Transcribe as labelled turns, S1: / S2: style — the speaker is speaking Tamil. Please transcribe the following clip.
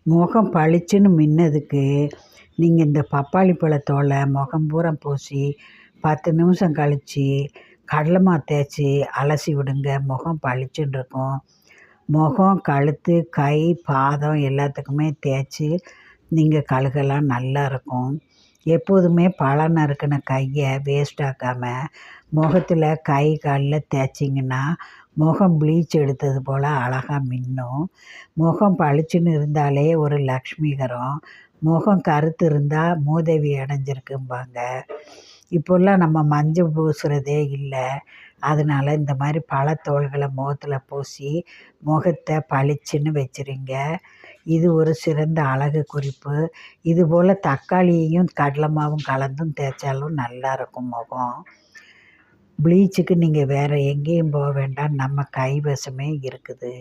S1: முகம் பளிச்சுன்னு மின்னதுக்கு நீங்கள் இந்த பப்பாளி பழத்தோலை முகம் பூரா பூசி 10 நிமிஷம் கழித்து கடலை மாவு தேய்ச்சி அலசி விடுங்க. முகம் பளிச்சுன்னு இருக்கும். முகம், கழுத்து, கை, பாதம் எல்லாத்துக்குமே தேய்ச்சி நீங்கள் கழுகலாம் நல்லா இருக்கும். எப்போதுமே பழம் நறுக்கின கையை வேஸ்ட் ஆக்காமல் முகத்தில் கை காலில் தேய்ச்சிங்கன்னா முகம் ப்ளீச் எடுத்தது போல் அழகாக மின்னும். முகம் பளிச்சுன்னு இருந்தாலே ஒரு லக்ஷ்மிகரம். முகம் கருத்து இருந்தால் மூதேவி அடைஞ்சிருக்கும்பாங்க. இப்போல்லாம் நம்ம மஞ்சள் பூசுகிறதே இல்லை. அதனால் இந்த மாதிரி பழத்தோள்களை முகத்தில் பூசி முகத்தை பளிச்சுன்னு வச்சுருங்க. இது ஒரு சிறந்த அழகு குறிப்பு. இதுபோல் தக்காளியையும் கடலை மாவும் கலந்தும் தேய்ச்சாலும் நல்லாயிருக்கும் முகம். ப்ளீச்சுக்கு நீங்கள் வேறு எங்கேயும் போக வேண்டாம், நம்ம கைவசமே இருக்குது.